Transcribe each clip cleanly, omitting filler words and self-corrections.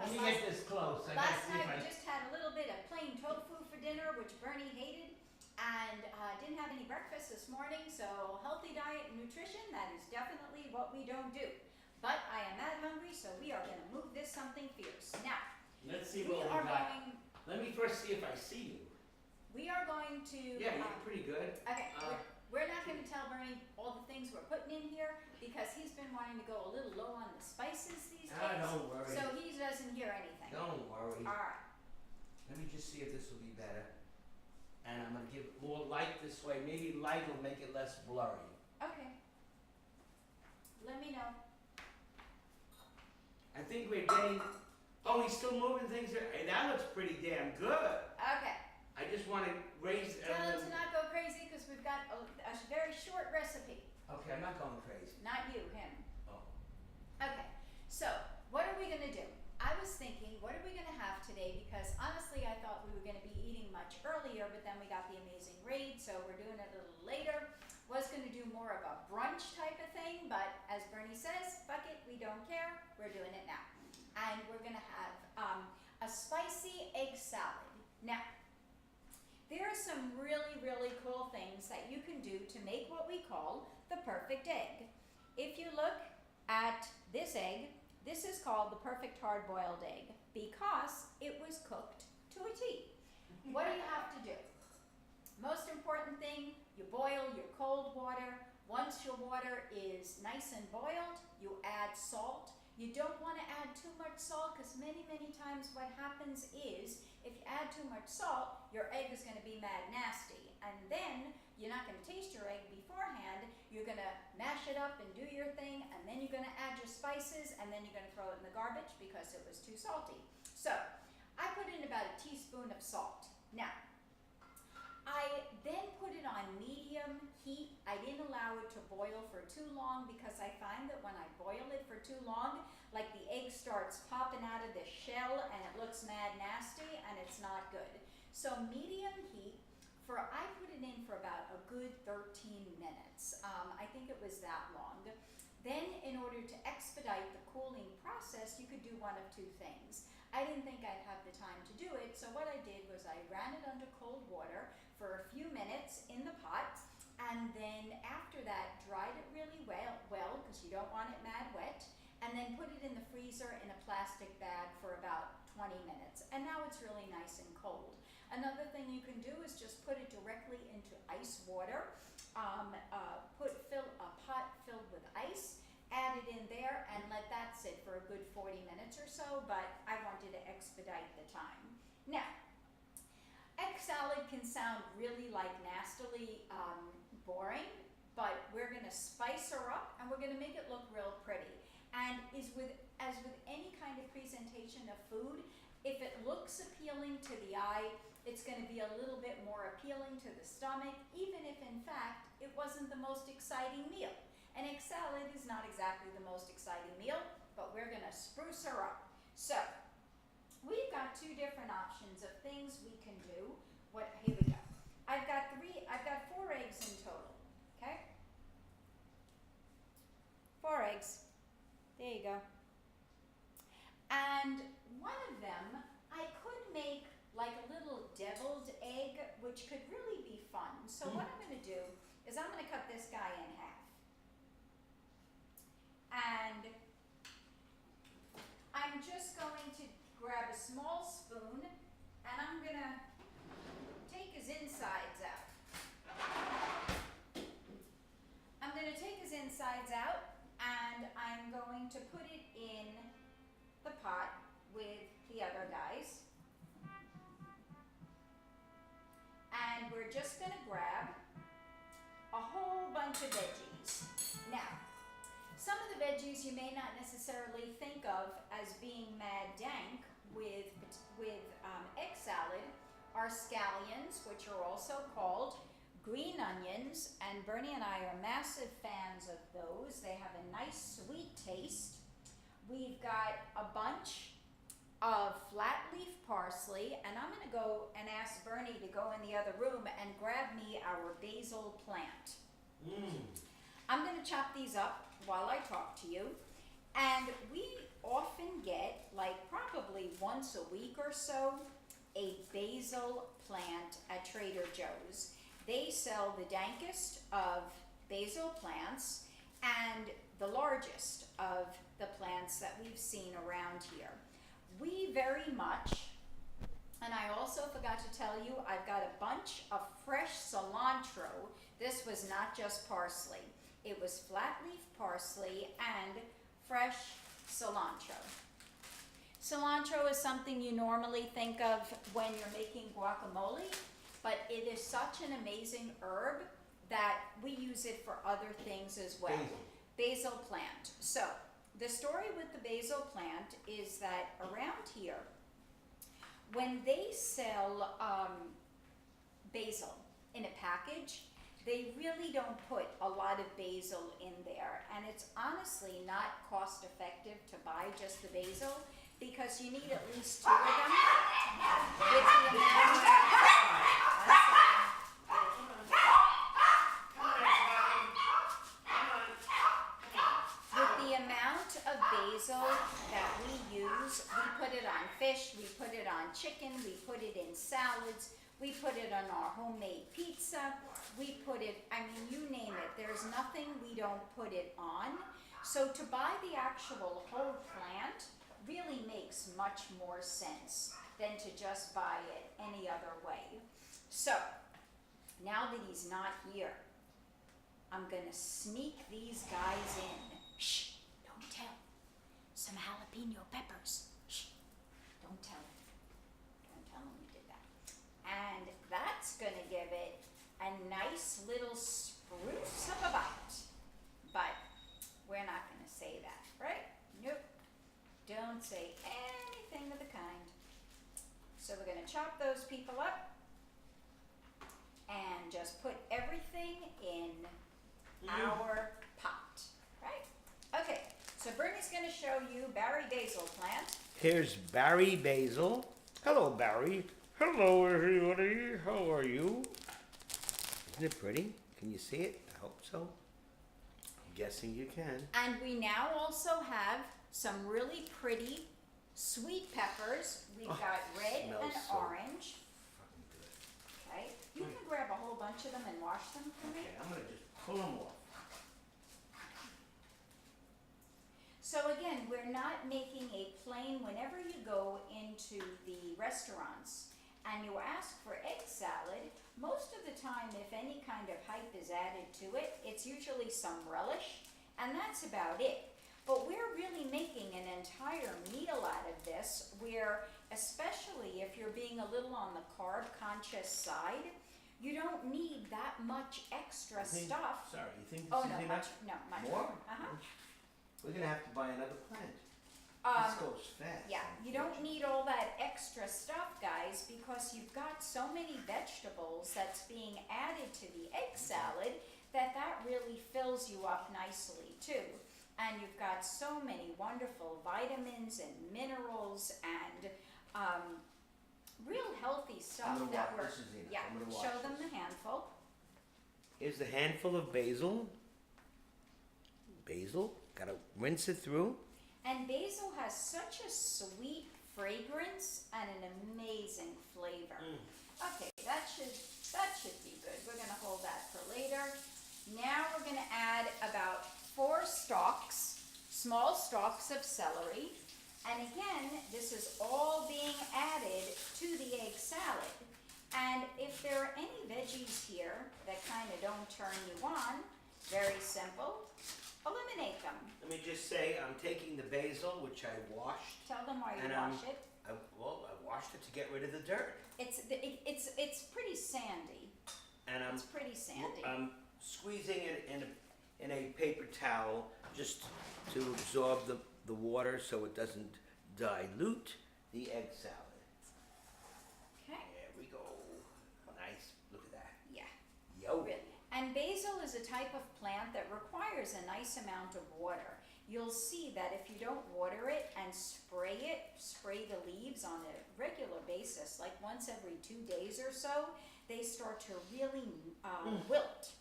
Let me get this close. I gotta Last see night if we just had a little bit of plain tofu for dinner, which Bernie hated, and didn't have any breakfast this morning, so healthy diet and nutrition, that is definitely what we don't do. But I am that hungry, so we are gonna move this something fierce. Now, Let's see we what we are got. going, Let me first see if I see you. we are going to. Yeah, you're pretty good. Okay, we're not gonna tell Bernie all the things we're putting in here, because he's been wanting to go a little low on the spices these days. Don't worry. So he doesn't hear anything. Don't worry. Alright, Let me just see if this will be better. And I'm gonna give it more light this way. Maybe light will make it less blurry. okay. Let me know. I think we're getting. Oh, he's still moving things. Hey, that looks pretty damn good. Okay. I just want to raise. Tell him to not go crazy, because we've got a very short recipe. Okay, I'm not going crazy. Not you, him. Oh. Okay, so what are we gonna do? I was thinking, what are we gonna have today? Because honestly, I thought we were gonna be eating much earlier, but then we got the amazing raid, so we're doing it a little later. Was gonna do more of a brunch type of thing, but as Bernie says, fuck it, we don't care, we're doing it now. And we're gonna have a spicy egg salad. Now, there are some really, really cool things that you can do to make what we call the perfect egg. If you look at this egg, this is called the perfect hard-boiled egg because it was cooked to a T. What do you have to do? Most important thing, you boil your cold water. Once your water is nice and boiled, you add salt. You don't want to add too much salt, because many, many times what happens is if you add too much salt, your egg is going to be mad nasty. And then you're not going to taste your egg beforehand. You're going to mash it up and do your thing, and then you're going to add your spices, and then you're going to throw it in the garbage because it was too salty. So I put in about a teaspoon of salt. Now, I then put it on medium heat. I didn't allow it to boil for too long, because I find that when I boil it for too long, like the egg starts popping out of the shell and it looks mad nasty and it's not good. So medium heat I put it in for about a good 13 minutes. I think it was that long. Then in order to expedite the cooling process, you could do one of two things. I didn't think I'd have the time to do it, so what I did was I ran it under cold water for a few minutes in the pot, and then after that dried it really well, because you don't want it mad wet, and then put it in the freezer in a plastic bag for about 20 minutes. And now it's really nice and cold. Another thing you can do is just put it directly into ice water. Fill a pot filled with ice, add it in there, and let that sit for a good 40 minutes or so, but I wanted to expedite the time. Now, egg salad can sound really like nastily boring, but we're gonna spice her up and we're gonna make it look real pretty. And as with any kind of presentation of food, if it looks appealing to the eye, it's going to be a little bit more appealing to the stomach, even if in fact it wasn't the most exciting meal. An egg salad is not exactly the most exciting meal, but we're going to spruce her up. So we've got two different options of things we can do. Here we go. I've got 4 eggs in total. Okay? 4 eggs. There you go. And one of them, I could make like a little deviled egg, which could really be fun. So what I'm going to do is I'm going to cut this guy in half. And I'm just going to grab a small spoon, and I'm going to take his insides out. I'm going to take his insides out, and I'm going to put it in the pot with the other guys. And we're just going to grab a whole bunch of veggies. Now, some of the veggies you may not necessarily think of as being mad dank with egg salad are scallions, which are also called green onions, and Bernie and I are massive fans of those. They have a nice sweet taste. We've got a bunch of flat leaf parsley, and I'm going to go and ask Bernie to go in the other room and grab me our basil plant. I'm going to chop these up while I talk to you. And we often get like probably once a week or so a basil plant at Trader Joe's. They sell the dankest of basil plants and the largest of the plants that we've seen around here. We very much, and I also forgot to tell you, I've got a bunch of fresh cilantro. This was not just parsley. It was flat leaf parsley and fresh cilantro. Cilantro is something you normally think of when you're making guacamole, but it is such an amazing herb that we use it for other things as well. Basil plant. So, the story with the basil plant is that around here, when they sell basil in a package, they really don't put a lot of basil in there, and it's honestly not cost effective to buy just the basil because you need at least 2 of them with the amount of basil that we use. We put it on fish, we put it on chicken, we put it in salads, we put it on our homemade pizza, we put it, I mean, you name it, there's nothing we don't put it on. So to buy the actual whole plant really makes much more sense than to just buy it any other way. So, now that he's not here, I'm gonna sneak these guys in. Shh, don't tell. Some jalapeno peppers. Shh, don't tell him. Don't tell him we did that. And that's gonna give it a nice little spruce of a bite. But we're not gonna say that, right? Nope. Don't say anything of the kind. So we're gonna chop those people up and just put everything in our pot, right? Okay, so Bernie's gonna show you Barry basil plant. Here's Barry basil. Hello, Barry. Hello, everybody. How are you? Isn't it pretty? Can you see it? I hope so. I'm guessing you can. And we now also have some really pretty sweet peppers. We've got red and smells so orange. Fucking good. Okay, you can grab a whole bunch of them and wash them for me. Okay, I'm gonna just pull them off. So again, we're not making a plain, whenever you go into the restaurants and you ask for egg salad, most of the time, if any kind of hype is added to it, it's usually some relish, and that's about it. But we're really making an entire meal out of this, where especially if you're being a little on the carb-conscious side, you don't need that much extra stuff. Sorry, you think this Oh, is no, enough? much More? Uh-huh. We're gonna have to buy another plant. This goes fast. Yeah, you don't need all that extra stuff, guys, because you've got so many vegetables that's being added to the egg salad that really fills you up nicely too. And you've got so many wonderful vitamins and minerals and real healthy stuff that we're, This is enough. yeah, I'm gonna wash show them this. the handful. Here's the handful of basil. Basil, gotta rinse it through. And basil has such a sweet fragrance and an amazing flavor. Okay, that should be good. We're gonna hold that for later. Now we're gonna add about 4 stalks, small stalks of celery. And again, this is all being added to the egg salad. And if there are any veggies here that kind of don't turn you on, very simple, eliminate them. Let me just say, I'm taking the basil, which I washed. Tell them why you And, wash it. I washed it to get rid of the dirt. It's pretty sandy. And It's pretty sandy. I'm squeezing it in a paper towel just to absorb the water so it doesn't dilute the egg salad. Okay. There we go. Nice. Look at that. Yeah. Yo. Really. And basil is a type of plant that requires a nice amount of water. You'll see that if you don't water it and spray the leaves on a regular basis, like once every 2 days or so, they start to really wilt.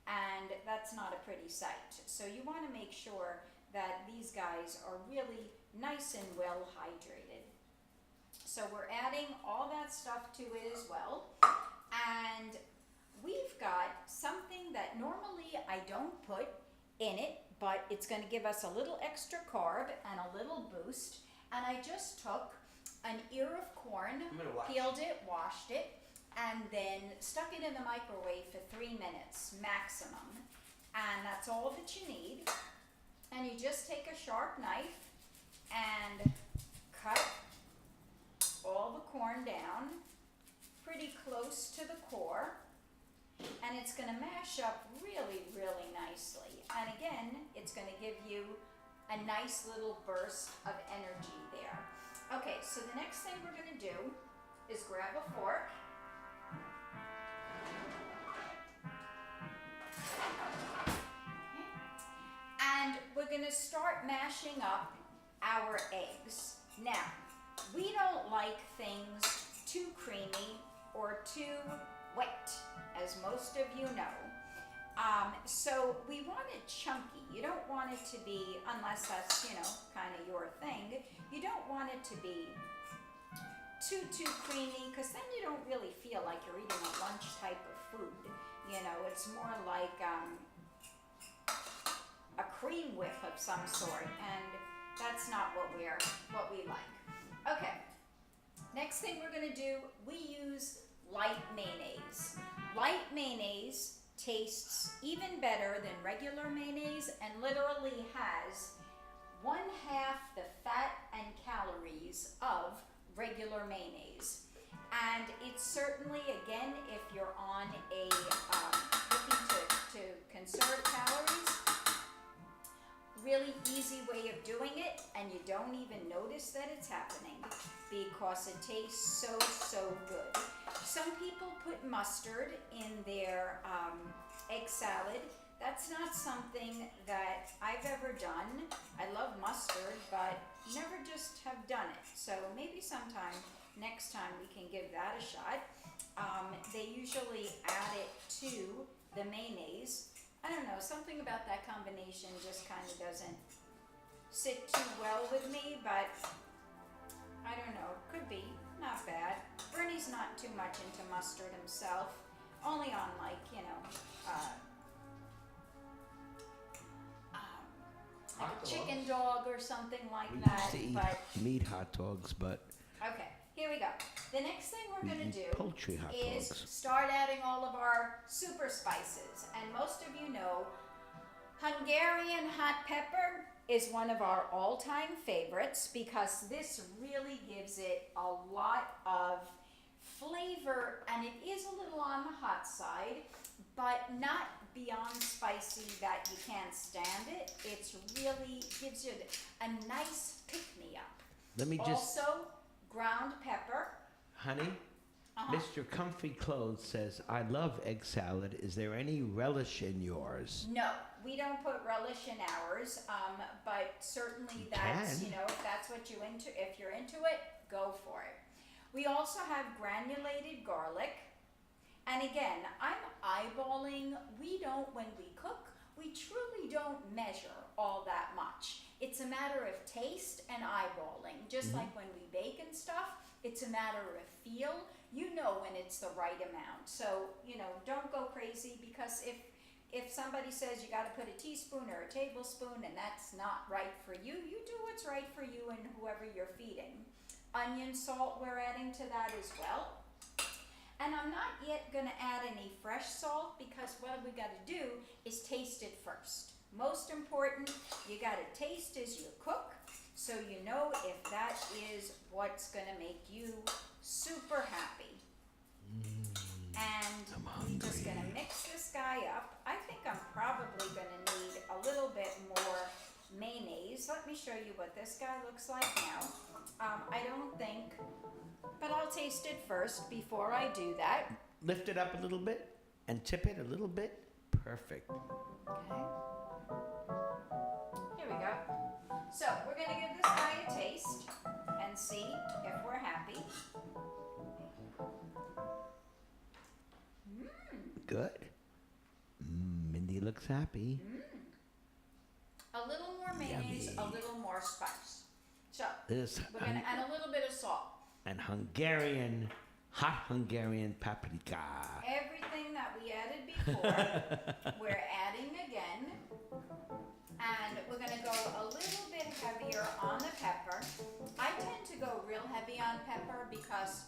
And that's not a pretty sight. So you want to make sure that these guys are really nice and well hydrated. So we're adding all that stuff to it as well. And we've got something that normally I don't put in it, but it's going to give us a little extra carb and a little boost. And I just took an ear of corn, peeled it, washed it, and then stuck it in the microwave for 3 minutes maximum. And that's all that you need. And you just take a sharp knife and cut all the corn down pretty close to the core. And it's going to mash up really, really nicely. And again, it's going to give you a nice little burst of energy there. Okay, so the next thing we're going to do is grab a fork. And we're going to start mashing up our eggs. Now, we don't like things too creamy or too wet, as most of you know. So we want it chunky. You don't want it to be, unless that's, kind of your thing, you don't want it to be too creamy, because then you don't really feel like you're eating a lunch type of food. It's more like a cream whip of some sort, and that's not what we like. Okay, next thing we're gonna do, we use light mayonnaise. Light mayonnaise tastes even better than regular mayonnaise and literally has 1/2 the fat and calories of regular mayonnaise. And it's certainly, again, if you're on a looking to conserve calories, really easy way of doing it, and you don't even notice that it's happening because it tastes so good. Some people put mustard in their egg salad. That's not something that I've ever done. I love mustard, but never just have done it. So maybe next time we can give that a shot. They usually add it to the mayonnaise. I don't know, something about that combination just kind of doesn't sit too well with me, but I don't know, could be, not bad. Bernie's not too much into mustard himself, only on like a chicken dog or something like that. We used to but eat meat hot dogs, but okay, here we go. The next thing we're going to do poultry hot is dogs. start adding all of our super spices. And most of you know, Hungarian hot pepper is one of our all-time favorites because this really gives it a lot of flavor, and it is a little on the hot side, but not beyond spicy that you can't stand it. It's really gives you a nice pick-me-up. Let me just... Also, ground pepper. Honey, Mr. Comfy Clothes says, I love egg salad. Is there any relish in yours? No, we don't put relish in ours, but certainly that's, if that's what if you're into it, go for it. We also have granulated garlic. And again, I'm eyeballing. When we cook, we truly don't measure all that much. It's a matter of taste and eyeballing. Just like when we bake and stuff, it's a matter of feel. You know when it's the right amount. So, don't go crazy, because if somebody says you got to put a teaspoon or a tablespoon and that's not right for you, you do what's right for you and whoever you're feeding. Onion salt we're adding to that as well. And I'm not yet going to add any fresh salt, because what we got to do is taste it first. Most important, you got to taste as you cook, so you know if that is what's going to make you super happy. And I'm just going to mix this guy up. I think I'm probably going to need a little bit more mayonnaise. Let me show you what this guy looks like now. I don't think, but I'll taste it first before I do that. Lift it up a little bit and tip it a little bit. Perfect. Okay. Here we go. So we're going to give this guy a taste and see if we're happy. Good. Mindy looks happy. A little more mayonnaise, Yummy. a little more spice. So This we're going to add a little bit of salt. and hot Hungarian paprika. Everything that we added before, we're adding again. And we're gonna go a little bit heavier on the pepper. I tend to go real heavy on pepper because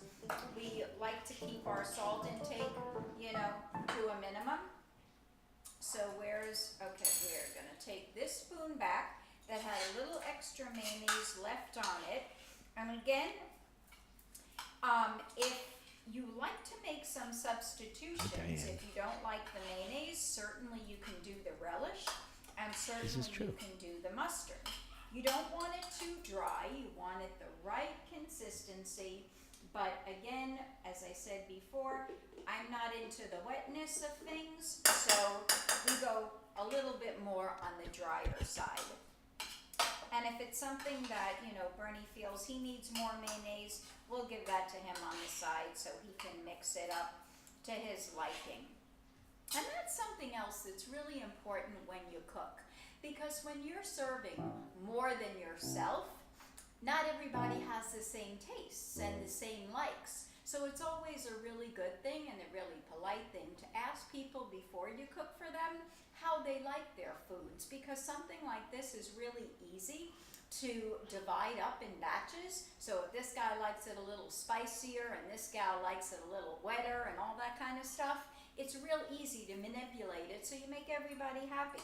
we like to keep our salt intake, to a minimum. So we're gonna take this spoon back that had a little extra mayonnaise left on it. And again, if you like to make some substitutions, if you don't like the mayonnaise, certainly you can do the relish. And certainly you can do the mustard. You don't want it too dry, you want it the right consistency. But again, as I said before, I'm not into the wetness of things, so we go a little bit more on the drier side. And if it's something that, Bernie feels he needs more mayonnaise, we'll give that to him on the side so he can mix it up to his liking. And that's something else that's really important when you cook, because when you're serving more than yourself, not everybody has the same tastes and the same likes. So it's always a really good thing and a really polite thing to ask people before you cook for them how they like their foods, because something like this is really easy to divide up in batches. So if this guy likes it a little spicier and this gal likes it a little wetter and all that kind of stuff, it's real easy to manipulate it so you make everybody happy.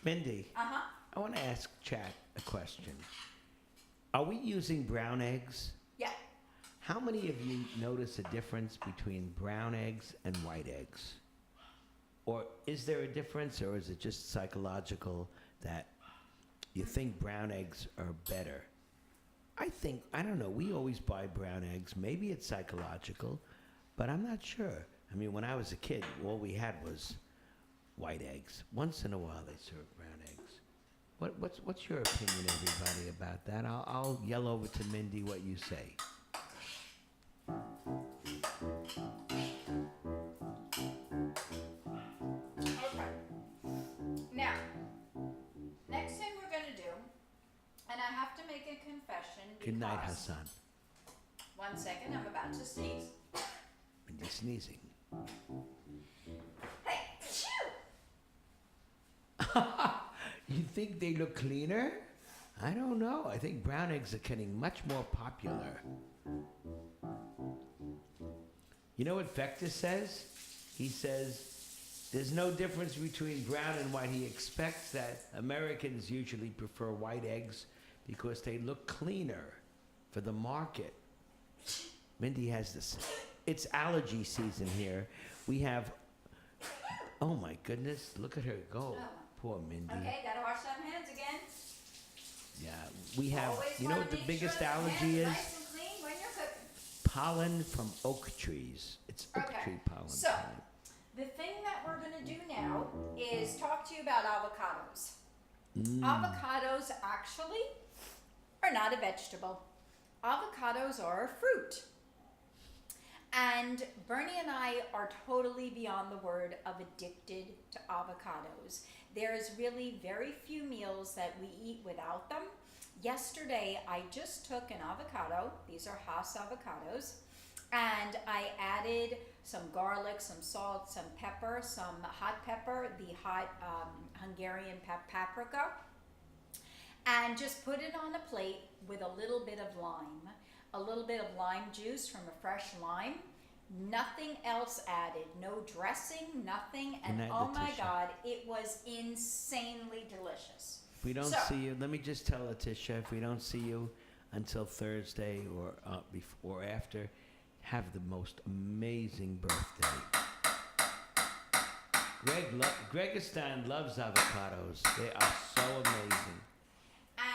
Mindy, I want to ask Chat a question. Are we using brown eggs? Yeah. How many of you notice a difference between brown eggs and white eggs? Or is there a difference, or is it just psychological that you think brown eggs are better? I don't know, we always buy brown eggs. Maybe it's psychological, but I'm not sure. I mean, when I was a kid, all we had was white eggs. Once in a while, they serve brown eggs. What's your opinion, everybody, about that? I'll yell over to Mindy what you say. Okay. Now, next thing we're going to do, and I have to make a confession because... Good night, Hassan. 1 second, I'm about to sneeze. Mindy's sneezing. Hey, shoo! You think they look cleaner? I don't know. I think brown eggs are getting much more popular. You know what Vector says? He says there's no difference between brown and white. He expects that Americans usually prefer white eggs because they look cleaner for the market. Mindy has this. It's allergy season here. We have, oh my goodness, look at her go. Oh. Poor Mindy. Okay, gotta wash them hands again. Yeah, we have, Always you know wanna what the make biggest sure the allergy hands is? nice and clean when you're cooking. Pollen from oak trees. It's oak Okay, tree pollen so- time. The thing that we're gonna do now is talk to you about avocados. Avocados actually are not a vegetable. Avocados are a fruit. And Bernie and I are totally beyond the word of addicted to avocados. There's really very few meals that we eat without them. Yesterday, I just took an avocado. These are Hass avocados. And I added some garlic, some salt, some pepper, some hot pepper, the hot Hungarian paprika, and just put it on a plate with a little bit of lime juice from a fresh lime. Nothing else added, no dressing, nothing, and Good night, oh my Letitia. God, it was insanely delicious. If we don't see you, let me just tell Letitia, if we don't see you until Thursday or before or after, have the most amazing birthday. Gregistan loves avocados. They are so amazing.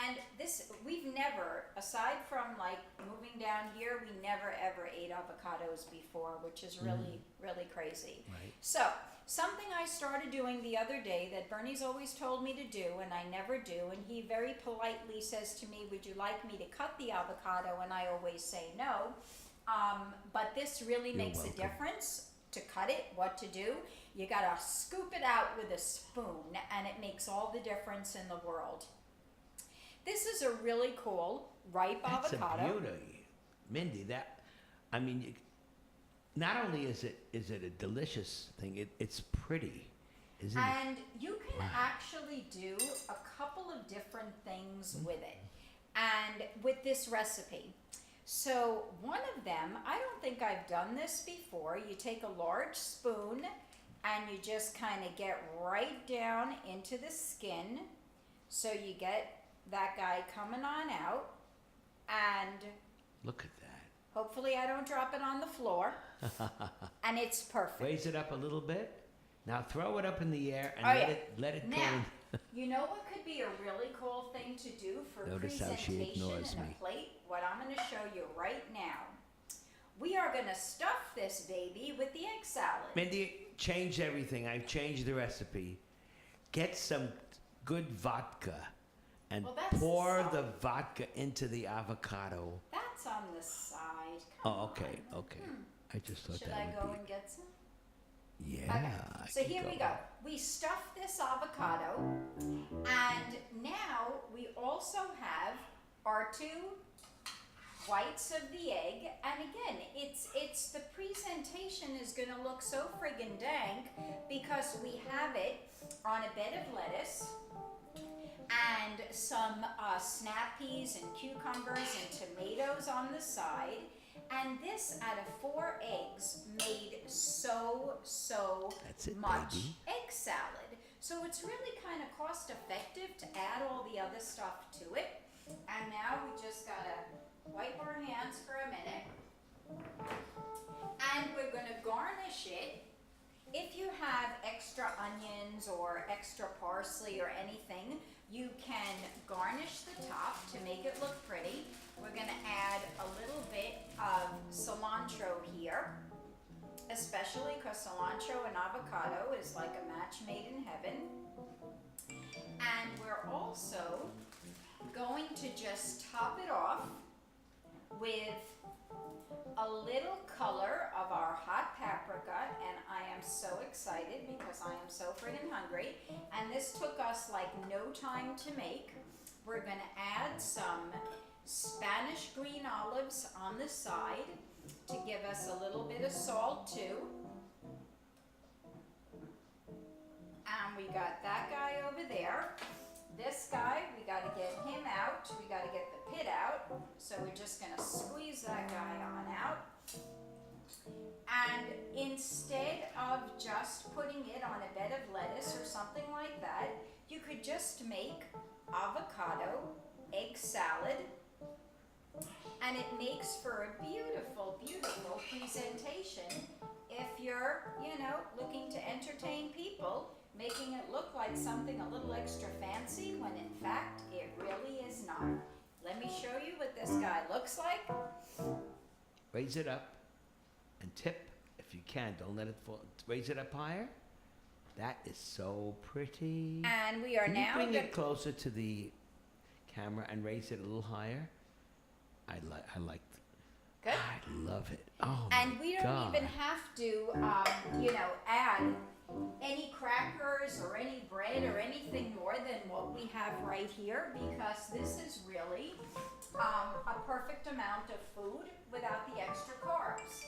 And this, we've never, aside from like moving down here, we never ever ate avocados before, which is really, really crazy. Right. So, something I started doing the other day that Bernie's always told me to do, and I never do, and he very politely says to me, would you like me to cut the avocado? And I always say no. But this really makes a difference to cut it, what to do. You gotta scoop it out with a spoon, and it makes all the difference in the world. This is a really cool ripe That's avocado. a beauty. Mindy, I mean, not only is it a delicious thing, it's pretty, isn't it? And you can actually do a couple of different things with it, and with this recipe. So one of them, I don't think I've done this before. You take a large spoon and you just kind of get right down into the skin. So you get that guy coming on out, and Look at that. hopefully I don't drop it on the floor. And it's perfect. Raise it up a little bit. Now throw it up in the air and Oh, yeah. let it go. Now, you know what could be a really cool thing to do for Notice how she presentation ignores in me. a plate? What I'm going to show you right now. We are going to stuff this baby with the egg salad. Mindy, change everything. I've changed the recipe. Get some good vodka and Well, that's pour the the vodka into the avocado. That's on the side. Come Oh, okay, on. okay. I just thought Should that I go would and get some? be. Yeah. Okay. I So could here we go. We stuff this avocado, and now we also have our 2 whites of the egg. And again, it's the presentation is going to look so friggin' dank because we have it on a bed of lettuce and some snap peas and cucumbers and tomatoes on the side. And this out of 4 eggs made so That's it, much baby. egg salad. So it's really kind of cost effective to add all the other stuff to it. And now we just gotta wipe our hands for a minute. And we're gonna garnish it. If you have extra onions or extra parsley or anything, you can garnish the top to make it look pretty. We're gonna add a little bit of cilantro here, especially because cilantro and avocado is like a match made in heaven. And we're also going to just top it off with a little color of our hot paprika, and I am so excited because I am so friggin' hungry. And this took us like no time to make. We're gonna add some Spanish green olives on the side to give us a little bit of salt too. And we got that guy over there. This guy, we gotta get him out. We gotta get the pit out. So we're just gonna squeeze that guy on out. And instead of just putting it on a bed of lettuce or something like that, you could just make avocado egg salad. And it makes for a beautiful, beautiful presentation if you're, looking to entertain people, making it look like something a little extra fancy when in fact it really is not. Let me show you what this guy looks like. Raise it up and tip if you can. Don't let it fall. Raise it up higher. That is so pretty. And we are Can you now bring gonna, it closer to the camera and raise it a little higher? I like. good. I love it. Oh And my we don't God. even have to, add any crackers or any bread or anything more than what we have right here, because this is really a perfect amount of food without the extra carbs.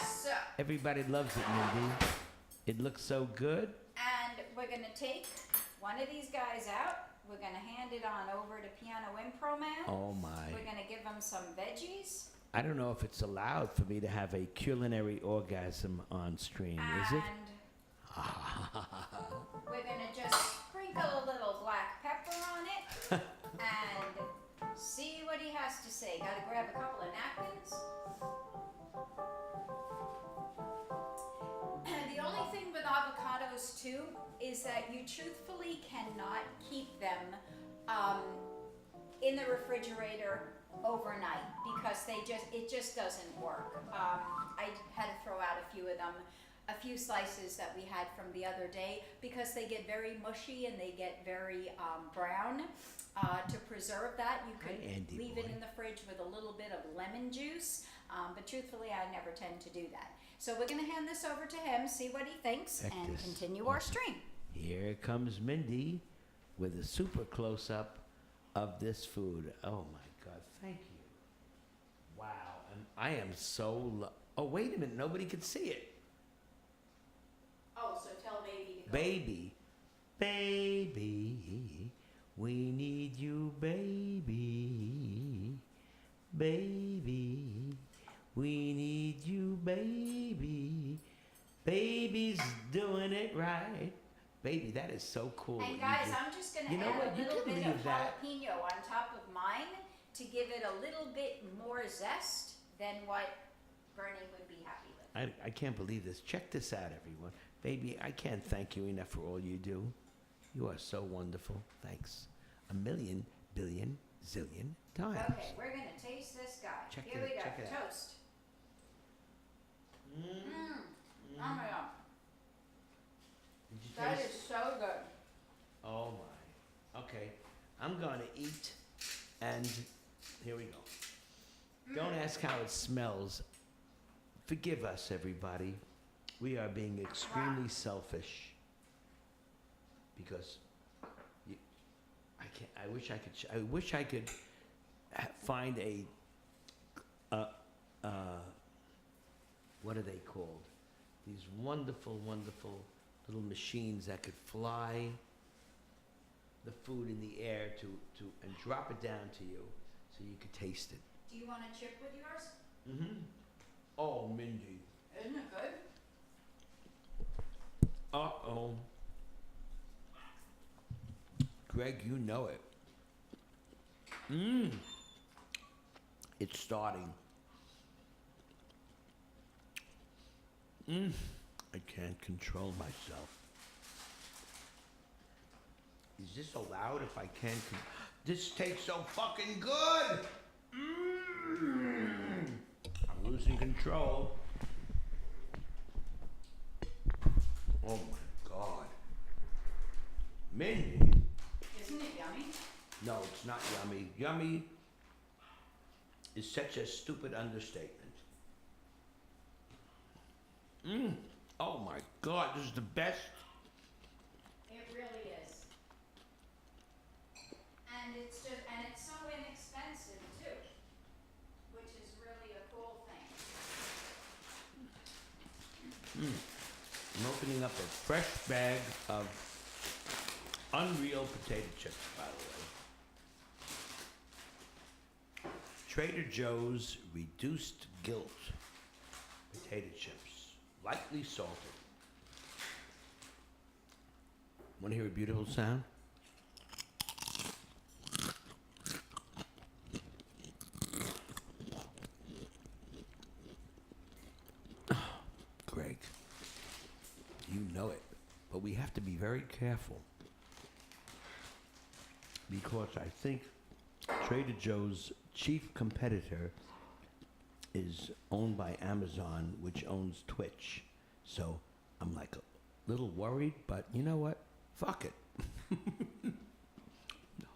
So, Everybody loves it, Mindy. It looks so good. and we're gonna take one of these guys out. We're gonna hand it on over to Pianoimproman. Oh my. We're gonna give him some veggies. I don't know if it's allowed for me to have a culinary orgasm on stream, is it? And we're gonna just sprinkle a little black pepper on it and see what he has to say. Gotta grab a couple of napkins. And the only thing with avocados too is that you truthfully cannot keep them in the refrigerator overnight because it just doesn't work. I had to throw out a few of them, a few slices that we had from the other day, because they get very mushy and they get very brown. To preserve that, you could Hi, Andy leave boy. it in the fridge with a little bit of lemon juice, but truthfully I never tend to do that. So we're going to hand this over to him, see what he thinks, Check and this. continue our stream. Here comes Mindy with a super close-up of this food. Oh my God, thank you. Wow. And I am so. Oh, wait a minute. Nobody can see it. Oh, so tell baby to go. Baby. Baby. We need you, baby. Baby. We need you, baby. Baby's doing it right. Baby, that is so cool. And what you guys, do. I'm just gonna You know add what? a You little can bit leave of that. jalapeno on top of mine to give it a little bit more zest than what Bernie would be happy with. I can't believe this. Check this out, everyone. Baby, I can't thank you enough for all you do. You are so wonderful. Thanks. A million, billion, zillion times. Okay, we're gonna taste this guy. Check Here it- we go. check it out. Toast. Oh my god. Did you That taste? is so good. Oh my. Okay. I'm going to eat, and here we go. Don't ask how it smells. Forgive us, everybody. We are being extremely selfish because I can't. I wish I could. I wish I could find a. What are they called? These wonderful, wonderful little machines that could fly the food in the air and drop it down to you so you could taste it. Do you want a chip with yours? Mm-hmm. Oh, Mindy. Isn't it good? Uh-oh. Greg, you know it. Mmm. It's starting. Mmm. I can't control myself. Is this allowed if I can't? This tastes so fucking good! Mmm. I'm losing control. Oh my God. Mindy. Isn't it yummy? No, it's not yummy. Yummy is such a stupid understatement. Mmm. Oh my God, this is the best. It really is. And it's so inexpensive too, which is really a cool thing. I'm opening up a fresh bag of Unreal potato chips, by the way. Trader Joe's Reduced Guilt potato chips, lightly salted. Want to hear a beautiful sound? Greg, you know it, but we have to be very careful because I think Trader Joe's chief competitor is owned by Amazon, which owns Twitch. So I'm like a little worried, but you know what? Fuck it.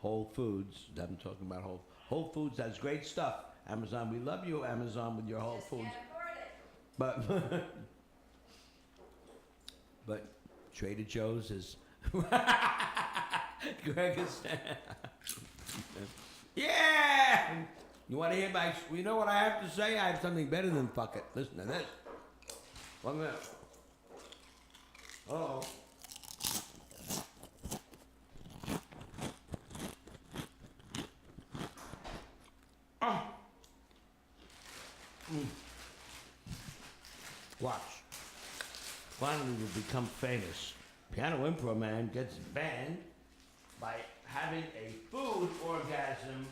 Whole Foods, I'm talking about Whole Foods has great stuff. Amazon, we love you, Amazon, with your Whole Just Foods. can't afford it. But but Trader Joe's is Greg is yeah. You want to hear my? You know what I have to say? I have something better than fuck it. Listen to this. 1 minute. Uh-oh. Oh. Watch. Finally we'll become famous. Pianoimproman gets banned by having a food orgasm,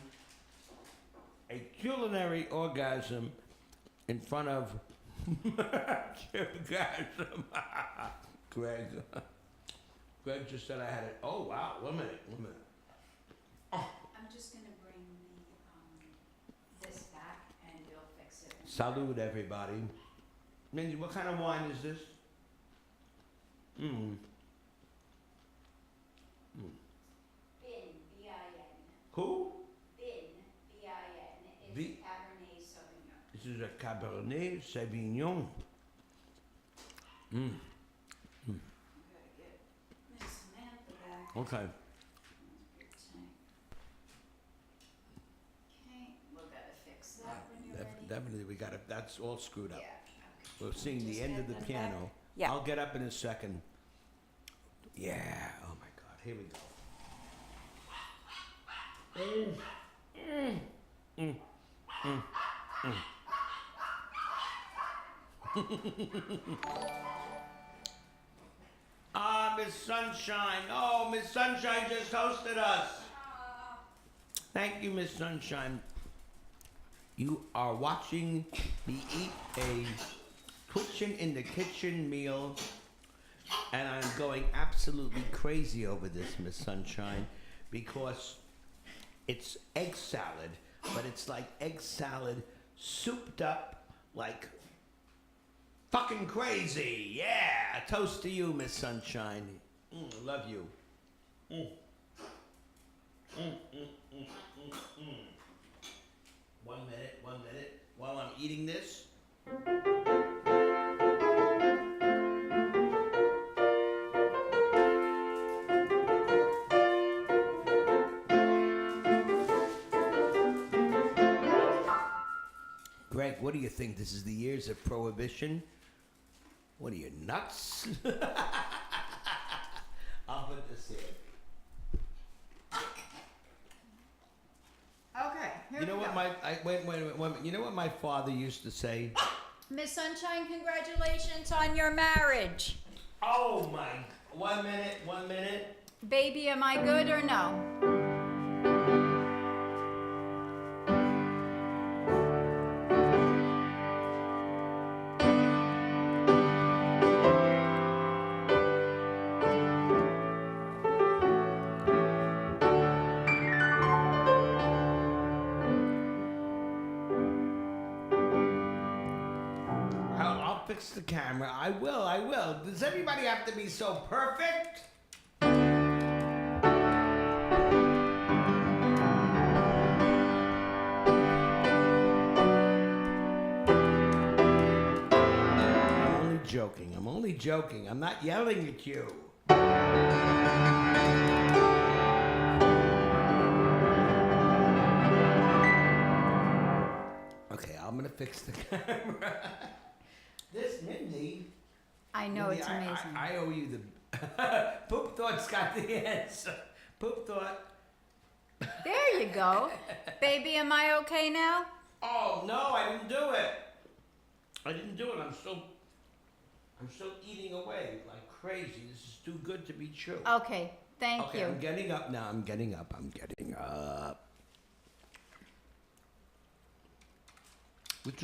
a culinary orgasm in front of orgasm. Greg. Greg just said I had it. Oh wow, 1 minute. I'm just gonna bring this back and you'll fix it. Salud, everybody. Mindy, what kind of wine is this? Bin, B-I-N. Who? Bin, B-I-N. It's B- Cabernet Sauvignon. This is a Cabernet Sauvignon. I'm gonna get Miss Samantha back. Okay. Okay, we'll gotta fix that when you're ready. definitely. We got it. That's all screwed up. Yeah. We're seeing Just the end of the get them piano. back. Yeah. I'll get up in a second. Yeah. Oh my God. Here we go. Ah, Miss Sunshine. Oh, Miss Sunshine just hosted us. Thank you, Miss Sunshine. You are watching me eat a Twitchin' in the Kitchen meal, and I'm going absolutely crazy over this, Miss Sunshine, because it's egg salad, but it's like egg salad souped up like fucking crazy. Yeah, a toast to you, Miss Sunshine. Love you. One minute, while I'm eating this. Greg, what do you think? This is the years of prohibition? What are you, nuts? I'll put this in. Okay, here You know we what go. wait. You know what my father used to say? Miss Sunshine, congratulations on your marriage. Oh my, 1 minute. Baby, am I good or no? I'll fix the camera. I will. Does everybody have to be so perfect? I'm only joking. I'm not yelling at you. Okay, I'm gonna fix the camera. This Mindy. I know, Mindy, it's amazing. I owe you the Poop Thought's got the answer. Poop Thought. There you go. Baby, am I okay now? Oh no, I didn't do it. I'm still eating away like crazy. This is too good to be true. Okay, thank Okay, you. I'm getting up now. I'm getting up. Which is